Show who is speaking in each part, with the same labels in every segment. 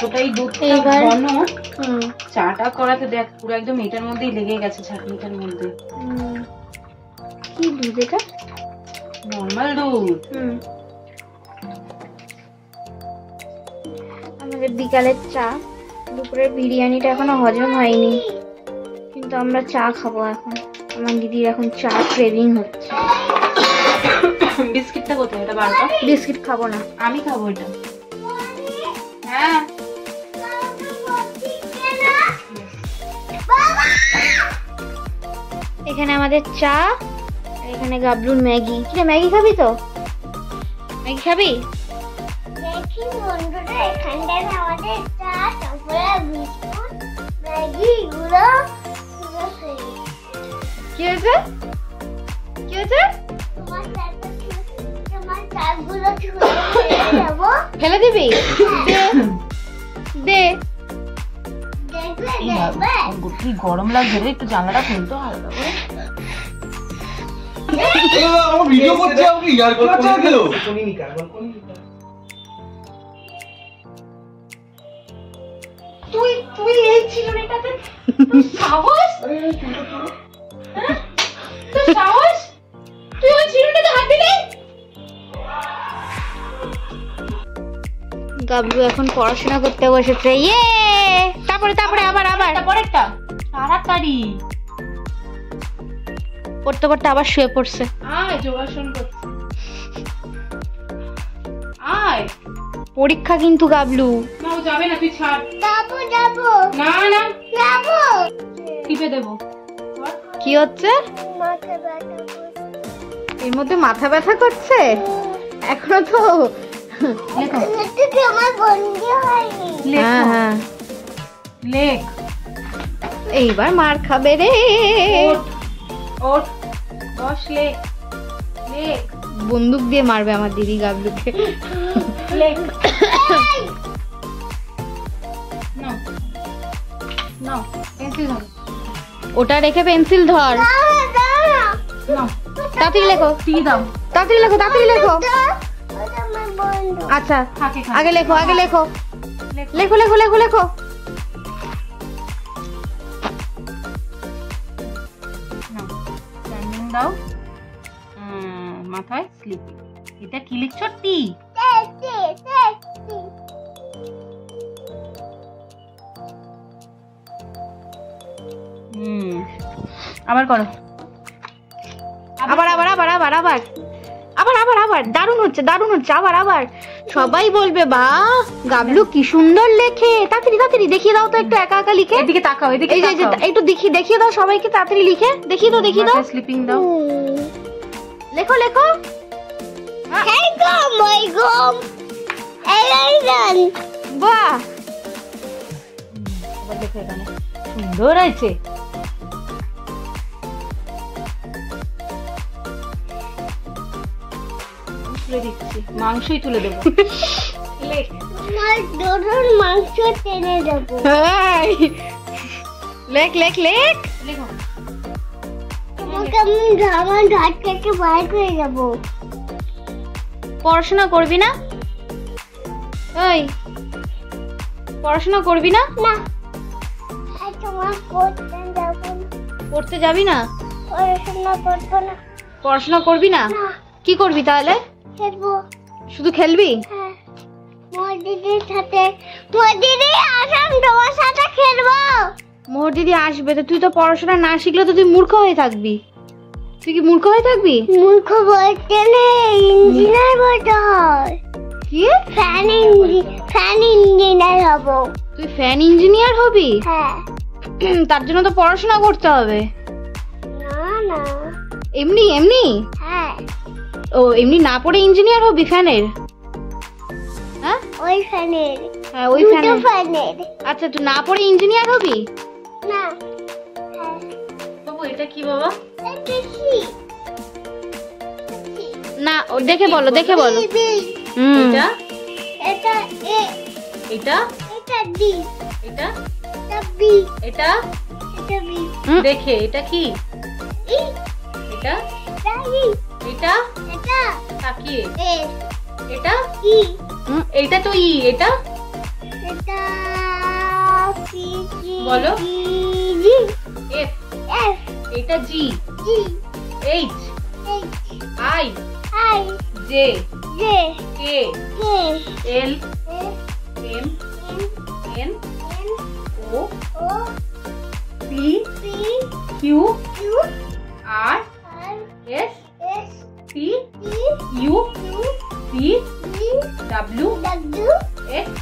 Speaker 1: এতটাই দুধটা ঘন, চাটা করাতে দেখ পুরো একদম এটার মধ্যেই লেগে গেছে, ছাঁকনিটার মধ্যে।
Speaker 2: কি দুধ এটা?
Speaker 1: নরমাল দুধ।
Speaker 2: আমাদের বিকালের চা, দুপুরের বিরিয়ানিটা এখনো হজম হয়নি, কিন্তু আমরা চা খাবো এখন। আমার দিদির এখন চা ক্রেভিং হচ্ছে।
Speaker 1: বিস্কিটটা কোথায়? এটা বারটা।
Speaker 2: বিস্কিট খাবো না,
Speaker 1: আমি খাবো এটা। হ্যাঁ
Speaker 2: এখানে আমাদের চা, আর এখানে গাবলুর ম্যাগি। কিরে ম্যাগি খাবি তো? ম্যাগি খাবি?
Speaker 3: দেখি বন্ধুরা, এখানটায় আমাদের চা, তারপরে বিস্কুট, ম্যাগি গুলো।
Speaker 2: কি হয়েছে? কি হয়েছে?
Speaker 3: তোমার চাগুলো ছুঁয়ে যাবো।
Speaker 2: ফেলে দিবি? দে
Speaker 3: দেখবে
Speaker 1: কি গরম লাগছে রে, একটু জানলাটা খুলতো হালকা করে।
Speaker 4: আমার ভিডিও করছে, আমাকে ইয়ার করছে কেন? কোনিনি কারবল কোনিনি।
Speaker 1: তুই এই চিরুনিটাতে সাহস? তোর সাহস? তুই ওই চিরুনিটাতে হাত দিলি?
Speaker 2: গাবলু এখন পড়াশোনা করতে বসেছে। ইয়ে তারপরে আবার
Speaker 1: পরেরটা তাড়াতাড়ি
Speaker 2: পড়তে পড়তে আবার শুয়ে পড়ছে।
Speaker 1: আয় যোগাসন করছে। আয়,
Speaker 2: পরীক্ষা কিন্তু গাবলু।
Speaker 1: না ও যাবে না, তুই ছাড়।
Speaker 3: যাবো
Speaker 1: না না
Speaker 3: যাবো।
Speaker 1: টিপে দেবো।
Speaker 2: কি হচ্ছে?
Speaker 3: মাথা ব্যথা করছে।
Speaker 2: এর মধ্যে মাথা ব্যথা করছে? এখনো তো
Speaker 1: লেখো
Speaker 3: কিন্তু আমার বন্ধু হয়নি।
Speaker 2: হ্যাঁ হ্যাঁ,
Speaker 1: লেখ।
Speaker 2: এইবার মার খাবে রে।
Speaker 1: ওঠ 10 লেখ। লেখ
Speaker 2: বন্দুক দিয়ে মারবে আমার দিদি গাবলুকে।
Speaker 1: লেখ। নাও নাও পেন্সিল ধরো।
Speaker 2: ওটা রেখে পেন্সিল ধর।
Speaker 1: নাও
Speaker 2: তাড়াতাড়ি লেখো,
Speaker 1: টি দাও।
Speaker 2: তাড়াতাড়ি লেখো, তাড়াতাড়ি লেখো।
Speaker 3: ওটা আমার বন্ধু।
Speaker 2: আচ্ছা
Speaker 1: থাকে
Speaker 2: আগে লেখো, আগে লেখো,
Speaker 1: লেখ।
Speaker 2: লেখো লেখো লেখো লেখো।
Speaker 1: নাও স্ট্যান্ডিং দাও। মাথায় স্লিপিং। এটা কি লিখছো? টি। আবার করো।
Speaker 2: আবার আবার আবার আবার আবার আবার আবার আবার দারুণ হচ্ছে, দারুণ হচ্ছে। আবার আবার সবাই বলবে বাহ গাবলু কি সুন্দর লেখে। তাড়াতাড়ি তাড়াতাড়ি দেখিয়ে দাও তো একটু, একা একা লিখে।
Speaker 1: এদিকে তাকাও, এদিকে
Speaker 2: এই যে একটু দেখিয়ে দাও সবাইকে, তাড়াতাড়ি লিখে দেখিয়ে দাও, দেখিয়ে দাও।
Speaker 1: স্লিপিং দাও।
Speaker 2: লেখো লেখো।
Speaker 3: Hey gum, my gum. Eleven.
Speaker 2: বাহ
Speaker 1: আবার দেখো এখানে সুন্দর হয়েছে। তুলে দিচ্ছি, মাংসই তুলে দেবো। লেখ।
Speaker 3: তোমার দুটোর মাংস টেনে দেবো।
Speaker 2: লেখ লেখ লেখ।
Speaker 1: লেখো।
Speaker 3: তোমাকে আমি আমার ঘাট থেকে বাইর করে যাবো।
Speaker 2: পড়াশোনা করবি না? ওই পড়াশোনা করবি না?
Speaker 3: না, আর তোমার পড়তে যাবো না।
Speaker 2: পড়তে যাবি না?
Speaker 3: পড়াশোনা করবো না।
Speaker 2: পড়াশোনা করবি না?
Speaker 3: না,
Speaker 2: কি করবি তাহলে?
Speaker 3: খেলবো।
Speaker 2: শুধু খেলবি?
Speaker 3: হ্যাঁ, মোর দিদির সাথে। মোর দিদি আসাম, তোমার সাথে খেলবো।
Speaker 2: মোহর দিদি আসবে তো, তুই তো পড়াশোনা না শিখলে তো তুই মূর্খ হয়ে থাকবি। তুই কি মূর্খ হয়ে থাকবি?
Speaker 3: মূর্খ বলতে নেই, ইঞ্জিনিয়ার বলতে হয়।
Speaker 2: কি?
Speaker 3: ফ্যান ইঞ্জিনিয়ার হবো।
Speaker 2: তুই ফ্যান ইঞ্জিনিয়ার হবি?
Speaker 3: হ্যাঁ।
Speaker 2: তার জন্য তো পড়াশোনা করতে হবে।
Speaker 3: না না।
Speaker 2: এমনি এমনি?
Speaker 3: হ্যাঁ,
Speaker 2: ও এমনি না পড়ে ইঞ্জিনিয়ার হবি ফ্যানের? হ্যাঁ
Speaker 3: ওই ফ্যানের।
Speaker 2: হ্যাঁ ওই
Speaker 3: দুটো
Speaker 2: ফ্যানের।
Speaker 3: ফ্যানের।
Speaker 2: আচ্ছা তুই না পড়ে ইঞ্জিনিয়ার হবি?
Speaker 3: না। হ্যাঁ।
Speaker 1: বাবু এটা কি বাবা?
Speaker 3: এটা কি?
Speaker 2: না ও দেখে বলো, দেখে বলো।
Speaker 3: বি।
Speaker 1: এটা
Speaker 3: এটা এ।
Speaker 1: এটা
Speaker 3: এটা ডি।
Speaker 1: এটা
Speaker 3: এটা বি।
Speaker 1: এটা
Speaker 3: এটা বি।
Speaker 1: দেখে এটা কি?
Speaker 3: ই।
Speaker 1: এটা
Speaker 3: এটা ই।
Speaker 1: এটা
Speaker 3: এটা
Speaker 1: তাকিয়ে
Speaker 3: এ।
Speaker 1: এটা
Speaker 3: ই।
Speaker 1: এইটা তো ই। এটা
Speaker 3: এটা পি জি
Speaker 1: বলো।
Speaker 3: জি
Speaker 1: এফ,
Speaker 3: এফ
Speaker 1: এটা G,
Speaker 3: G
Speaker 1: H,
Speaker 3: H
Speaker 1: I,
Speaker 3: I
Speaker 1: J,
Speaker 3: J
Speaker 1: K,
Speaker 3: K
Speaker 1: L,
Speaker 3: F
Speaker 1: M,
Speaker 3: N
Speaker 1: N,
Speaker 3: N
Speaker 1: O,
Speaker 3: O
Speaker 1: P,
Speaker 3: P
Speaker 1: Q,
Speaker 3: Q
Speaker 1: R,
Speaker 3: R
Speaker 1: S,
Speaker 3: S
Speaker 1: T,
Speaker 3: T
Speaker 1: U,
Speaker 3: U
Speaker 1: V,
Speaker 3: V
Speaker 1: W,
Speaker 3: W
Speaker 1: X,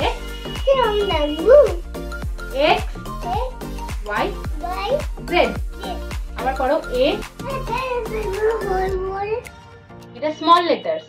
Speaker 1: X,
Speaker 3: কিরম W
Speaker 1: X,
Speaker 3: X
Speaker 1: Y,
Speaker 3: Y
Speaker 1: Z.
Speaker 3: J
Speaker 1: আবার পড়ো এ,
Speaker 3: এটা বল বল
Speaker 1: এটা small letters.